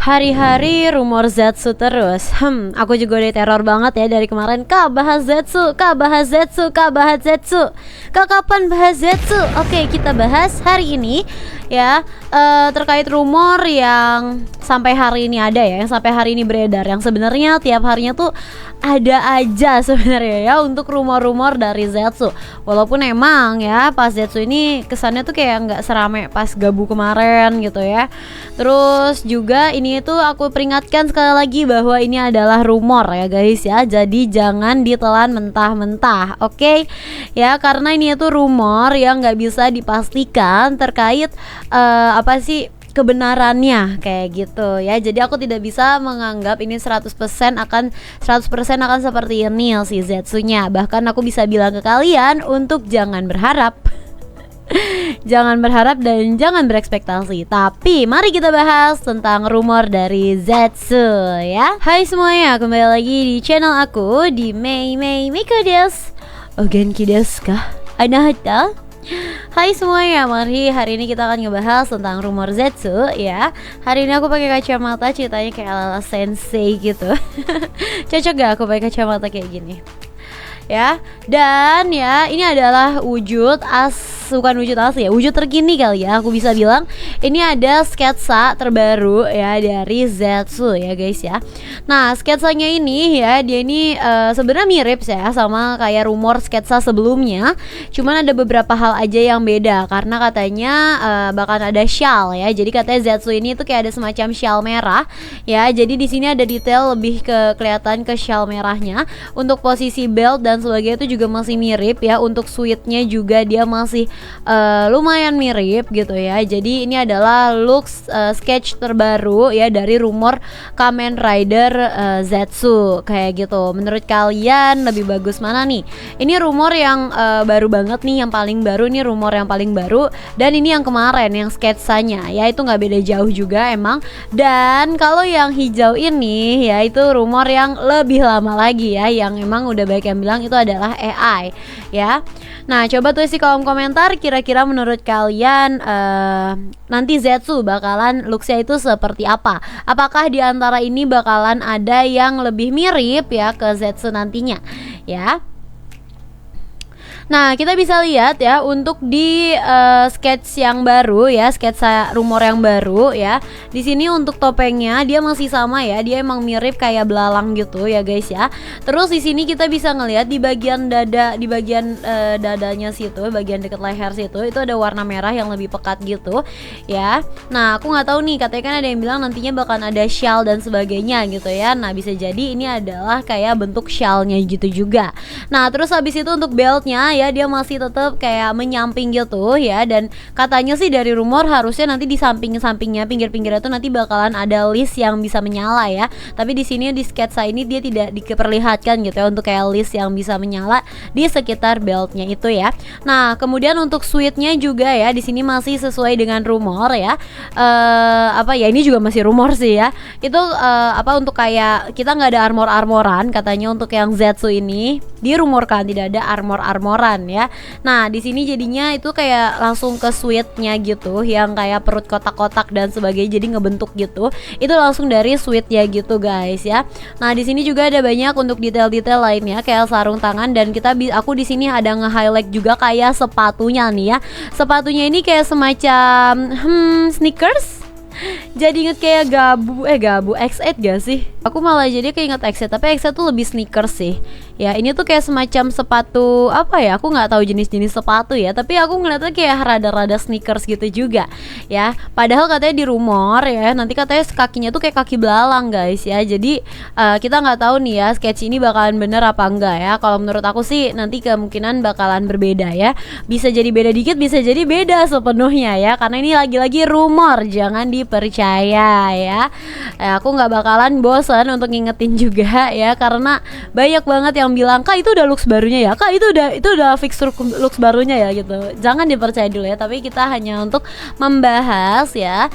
Hari-hari rumor Zetsu terus. Aku juga udah teror banget ya dari kemarin. Kak, bahas Zetsu, Kak, bahas Zetsu, Kak, bahas Zetsu. Kak, kapan bahas Zetsu? Oke, kita bahas hari ini ya, terkait rumor yang sampai hari ini ada ya, yang sampai hari ini beredar, yang sebenarnya tiap harinya tuh ada aja sebenarnya ya untuk rumor-rumor dari Zetsu. Walaupun emang ya pas Zetsu ini kesannya tuh kayak nggak serame pas Gabu kemarin gitu ya. Terus juga ini tuh aku peringatkan sekali lagi bahwa ini adalah rumor ya guys ya. Jadi jangan ditelan mentah-mentah, oke? Ya, karena ini tuh rumor yang nggak bisa dipastikan terkait apa sih kebenarannya kayak gitu ya. Jadi aku tidak bisa menganggap ini 100% akan seperti ini si Zetsu-nya. Bahkan aku bisa bilang ke kalian untuk jangan berharap. Jangan berharap dan jangan berekspektasi. Tapi mari kita bahas tentang rumor dari Zetsu ya. Hai semuanya, kembali lagi di channel aku di Mei Miko desu. O genki desu ka? Anahata? Hai semuanya, mari hari ini kita akan ngebahas tentang rumor Zetsu ya. Hari ini aku pakai kacamata, ceritanya kayak ala sensei gitu. Cocok gak aku pakai kacamata kayak gini? Ya, dan ya ini adalah bukan wujud asli ya, wujud terkini kali ya aku bisa bilang. Ini ada sketsa terbaru ya dari Zetsu ya guys ya. Nah, sketsanya ini ya, dia ini sebenarnya mirip ya sama kayak rumor sketsa sebelumnya. Cuman ada beberapa hal aja yang beda karena katanya bakal ada shawl ya. Jadi katanya Zetsu ini tuh kayak ada semacam shawl merah ya. Jadi di sini ada detail lebih kelihatan ke shawl merahnya. Untuk posisi belt dan sebagainya itu juga masih mirip ya. Untuk suitnya juga dia masih lumayan mirip gitu ya. Jadi ini adalah look sketch terbaru ya dari rumor Kamen Rider Zetsu kayak gitu. Menurut kalian lebih bagus mana nih? Ini rumor yang baru banget nih, yang paling baru nih, rumor yang paling baru. Dan ini yang kemarin yang sketsanya ya, itu nggak beda jauh juga emang. Dan kalau yang hijau ini ya, itu rumor yang lebih lama lagi ya, yang emang udah banyak yang bilang itu adalah AI ya. Nah, coba tulis di kolom komentar kira-kira menurut kalian nanti Zetsu bakalan looksnya itu seperti apa? Apakah di antara ini bakalan ada yang lebih mirip ya ke Zetsu nantinya ya? Nah, kita bisa lihat ya untuk di sketch yang baru ya, sketsa rumor yang baru ya. Di sini untuk topengnya dia masih sama ya, dia emang mirip kayak belalang gitu ya guys ya. Terus di sini kita bisa ngelihat di bagian dada, di bagian dadanya situ, bagian dekat leher situ itu ada warna merah yang lebih pekat gitu ya. Nah, aku nggak tahu nih, katanya kan ada yang bilang nantinya bakalan ada shawl dan sebagainya gitu ya. Nah, bisa jadi ini adalah kayak bentuk shawlnya gitu juga. Nah, terus habis itu untuk beltnya ya, dia masih tetap kayak menyamping gitu ya. Dan katanya sih dari rumor harusnya nanti di samping-sampingnya, pinggir-pinggirnya tuh nanti bakalan ada list yang bisa menyala ya. Tapi di sini di sketsa ini dia tidak diperlihatkan gitu ya untuk kayak list yang bisa menyala di sekitar beltnya itu ya. Nah, kemudian untuk suitnya juga ya, di sini masih sesuai dengan rumor ya. Apa ya, ini juga masih rumor sih ya. Itu untuk kayak kita nggak ada armor-armoran katanya untuk yang Zetsu ini. Dirumorkan tidak ada armor-armoran ya. Nah, di sini jadinya itu kayak langsung ke suitnya gitu, yang kayak perut kotak-kotak dan sebagainya, jadi ngebentuk gitu. Itu langsung dari suitnya gitu guys ya. Nah, di sini juga ada banyak untuk detail-detail lainnya kayak sarung tangan, dan aku di sini ada nge-highlight juga kayak sepatunya nih ya. Sepatunya ini kayak semacam sneakers. Jadi inget kayak Gabu X8 gak sih? Aku malah jadi kayak inget X8, tapi X8 tuh lebih sneakers sih. Ya, ini tuh kayak semacam sepatu apa ya? Aku nggak tahu jenis-jenis sepatu ya, tapi aku ngeliatnya kayak rada-rada sneakers gitu juga ya. Padahal katanya di rumor ya, nanti katanya kakinya tuh kayak kaki belalang guys ya. Jadi kita nggak tahu nih ya, sketch ini bakalan bener apa enggak ya. Kalau menurut aku sih nanti kemungkinan bakalan berbeda ya. Bisa jadi beda dikit, bisa jadi beda sepenuhnya ya. Karena ini lagi-lagi rumor, jangan dipercaya ya. Aku nggak bakalan bosan untuk ngingetin juga ya, karena banyak banget yang bilang, "Kak, itu udah looks barunya ya? Kak, itu udah fix looks barunya ya?" gitu. Jangan dipercaya dulu ya, tapi kita hanya untuk membahas ya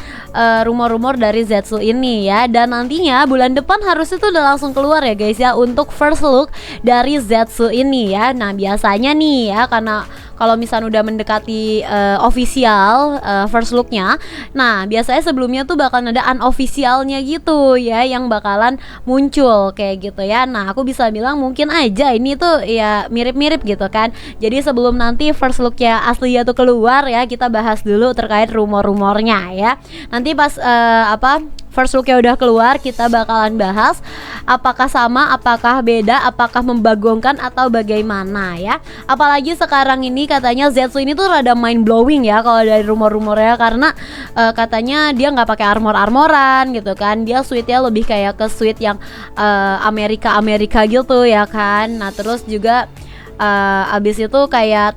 rumor-rumor dari Zetsu ini ya. Dan nantinya bulan depan harusnya itu udah langsung keluar ya guys ya untuk first look dari Zetsu ini ya. Nah, biasanya nih ya, karena kalau misalnya udah mendekati official first looknya. Nah biasanya sebelumnya tuh bakalan ada unofficialnya gitu ya, yang bakalan muncul kayak gitu ya. Nah aku bisa bilang mungkin aja ini tuh ya mirip-mirip gitu kan. Jadi sebelum nanti first looknya aslinya tuh keluar ya, kita bahas dulu terkait rumor-rumornya ya. Nanti pas first looknya udah keluar, kita bakalan bahas apakah sama, apakah beda, apakah membagongkan atau bagaimana ya. Apalagi sekarang ini katanya Zetsu ini tuh rada mind blowing ya kalau dari rumor-rumornya, karena katanya dia nggak pakai armor-armoran gitu kan. Dia suitnya lebih kayak ke suit yang Amerika gitu ya kan. Nah terus juga abis itu kayak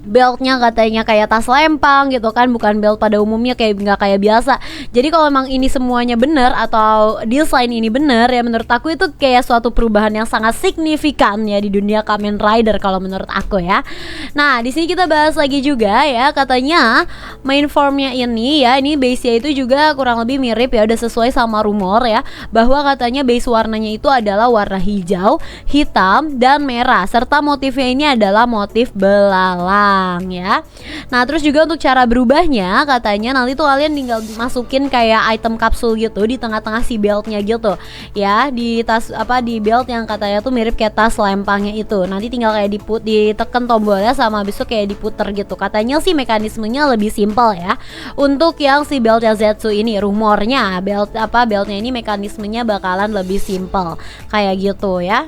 beltnya katanya kayak tas lempang gitu kan, bukan belt pada umumnya, kayak nggak kayak biasa. Jadi kalau emang ini semuanya bener atau desain ini bener ya, menurut aku itu kayak suatu perubahan yang sangat signifikan ya di dunia Kamen Rider kalau menurut aku ya. Nah di sini kita bahas lagi juga ya, katanya main formnya ini ya, ini base-nya itu juga kurang lebih mirip ya, udah sesuai sama rumor ya, bahwa katanya base warnanya itu adalah warna hijau, hitam, dan merah, serta motifnya ini adalah motif belalang ya. Nah terus juga untuk cara berubahnya, katanya nanti tuh kalian tinggal masukin kayak item kapsul gitu di tengah-tengah si beltnya gitu ya, di tas di belt yang katanya tuh mirip kayak tas lempangnya itu. Nanti tinggal kayak ditekan tombolnya sama habis itu kayak diputer gitu. Katanya sih mekanismenya lebih simpel ya untuk yang si beltnya Zetsu ini. Rumornya beltnya ini mekanismenya bakalan lebih simpel kayak gitu ya.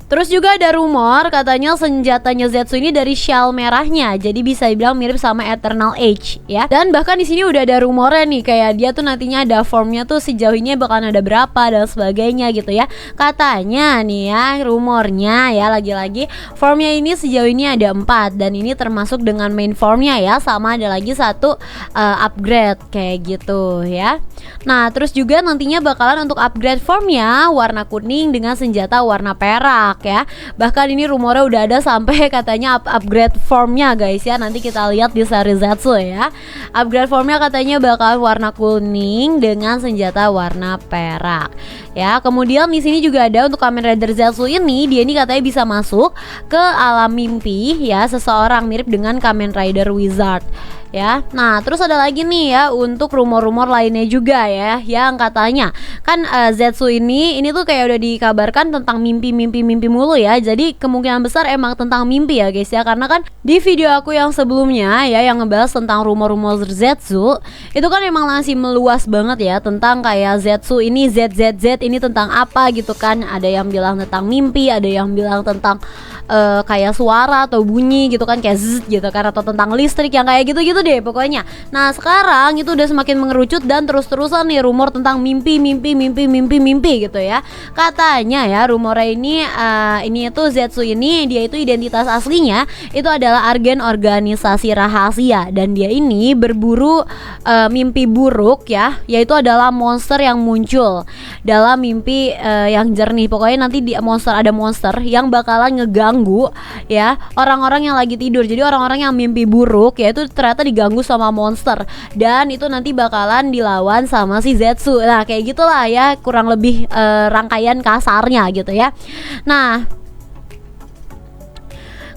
Terus juga ada rumor katanya senjatanya Zetsu ini dari shell merahnya, jadi bisa dibilang mirip sama Eternal Age ya. Dan bahkan di sini udah ada rumornya nih, kayak dia tuh nantinya ada formnya tuh sejauh ini bakalan ada berapa dan sebagainya gitu ya. Katanya nih ya, rumornya ya, lagi-lagi formnya ini sejauh ini ada 4, dan ini termasuk dengan main formnya ya, sama ada lagi satu upgrade kayak gitu ya. Nah terus juga nantinya bakalan untuk upgrade formnya warna kuning dengan senjata warna perak ya. Bahkan ini rumornya udah ada sampai katanya upgrade formnya guys ya. Nanti kita lihat di seri Zetsu ya. Upgrade formnya katanya bakal warna kuning dengan senjata warna perak ya. Kemudian di sini juga ada untuk Kamen Rider Zetsu ini, dia ini katanya bisa masuk ke alam mimpi ya seseorang, mirip dengan Kamen Rider Wizard ya. Nah terus ada lagi nih ya untuk rumor-rumor lainnya juga ya, yang katanya kan Zetsu ini tuh kayak udah dikabarkan tentang mimpi mulu ya. Jadi kemungkinan besar emang tentang mimpi ya guys ya, karena kan di video aku yang sebelumnya ya yang ngebahas tentang rumor-rumor Zetsu itu kan emang masih meluas banget ya, tentang kayak Zetsu ini ZZZ ini tentang apa gitu kan. Ada yang bilang tentang mimpi, ada yang bilang tentang kayak suara atau bunyi gitu kan, kayak zzz gitu kan, atau tentang listrik yang kayak gitu-gitu deh pokoknya. Nah sekarang itu udah semakin mengerucut dan terus-terusan nih rumor tentang mimpi gitu ya. Katanya ya rumornya ini itu Zetsu ini, dia itu identitas aslinya itu adalah agen organisasi rahasia, dan dia ini berburu mimpi buruk ya, yaitu adalah monster yang muncul dalam mimpi yang jernih. Pokoknya nanti ada monster yang bakalan ngeganggu ya orang-orang yang lagi tidur. Jadi orang-orang yang mimpi buruk ya itu ternyata diganggu sama monster, dan itu nanti bakalan dilawan sama si Zetsu. Nah kayak gitulah ya kurang lebih rangkaian kasarnya gitu ya. Nah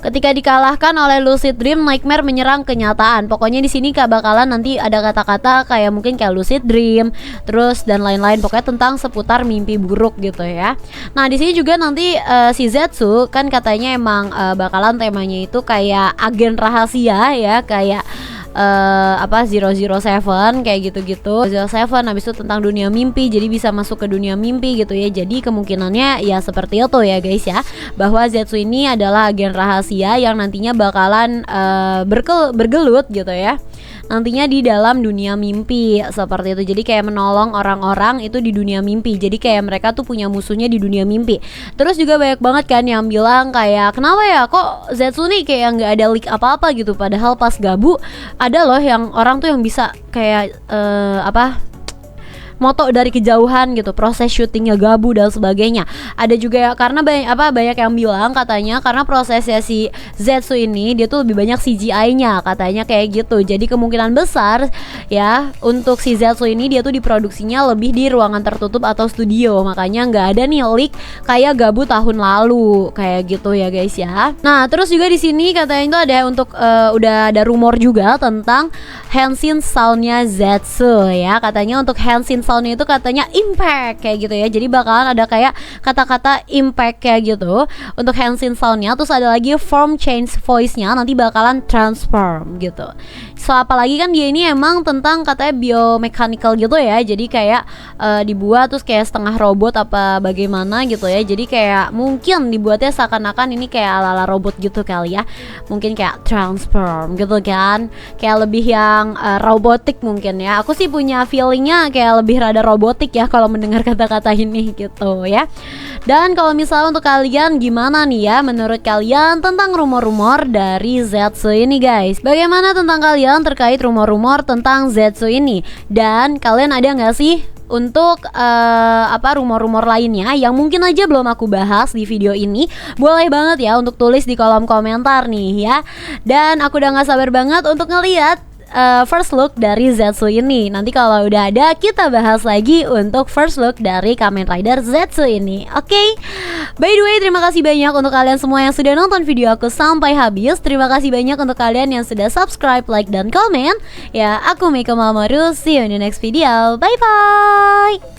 ketika dikalahkan oleh Lucid Dream, Nightmare menyerang kenyataan. Pokoknya di sini bakalan nanti ada kata-kata kayak mungkin kayak Lucid Dream, terus dan lain-lain. Pokoknya tentang seputar mimpi buruk gitu ya. Nah di sini juga nanti si Zetsu kan katanya emang bakalan temanya itu kayak agen rahasia ya, kayak 007 kayak gitu-gitu. 007 habis itu tentang dunia mimpi, jadi bisa masuk ke dunia mimpi gitu ya. Jadi kemungkinannya ya seperti itu ya guys ya, bahwa Zetsu ini adalah agen rahasia yang nantinya bakalan bergelut gitu ya nantinya di dalam dunia mimpi seperti itu. Jadi kayak menolong orang-orang itu di dunia mimpi. Jadi kayak mereka tuh punya musuhnya di dunia mimpi. Terus juga banyak banget kan yang bilang kayak kenapa ya kok Zetsu nih kayak nggak ada leak apa-apa gitu, padahal pas Gabu ada loh yang orang tuh yang bisa kayak moto dari kejauhan gitu, proses syutingnya Gabu dan sebagainya. Ada juga ya, karena banyak yang bilang katanya karena prosesnya si Zetsu ini dia tuh lebih banyak CGI-nya katanya kayak gitu. Jadi kemungkinan besar ya untuk si Zetsu ini dia tuh diproduksinya lebih di ruangan tertutup atau studio. Makanya nggak ada nih leak kayak Gabu tahun lalu kayak gitu ya guys ya. Nah, terus juga di sini katanya itu ada untuk udah ada rumor juga tentang Henshin soundnya Zetsu ya. Katanya untuk Henshin soundnya itu katanya impact kayak gitu ya. Jadi bakalan ada kayak kata-kata impact kayak gitu untuk Henshin soundnya. Terus ada lagi form change voice-nya nanti bakalan transform gitu. So apalagi kan dia ini emang tentang katanya biomechanical gitu ya. Jadi kayak dibuat terus kayak setengah robot apa bagaimana gitu ya. Jadi kayak mungkin dibuatnya seakan-akan ini kayak ala-ala robot gitu kali ya. Mungkin kayak transform gitu kan. Kayak lebih yang robotik mungkin ya. Aku sih punya feelingnya kayak lebih rada robotik ya kalau mendengar kata-kata ini gitu ya. Dan kalau misalnya untuk kalian gimana nih ya menurut kalian tentang rumor-rumor dari Zetsu ini guys? Bagaimana tentang kalian terkait rumor-rumor tentang Zetsu ini? Dan kalian ada nggak sih untuk rumor-rumor lainnya yang mungkin aja belum aku bahas di video ini? Boleh banget ya untuk tulis di kolom komentar nih ya. Dan aku udah gak sabar banget untuk ngeliat first look dari Zetsu ini. Nanti kalau udah ada kita bahas lagi untuk first look dari Kamen Rider Zetsu ini. Oke? By the way, terima kasih banyak untuk kalian semua yang sudah nonton video aku sampai habis. Terima kasih banyak untuk kalian yang sudah subscribe, like, dan komen. Ya, aku Meiko Mamoru. See you in the next video. Bye bye.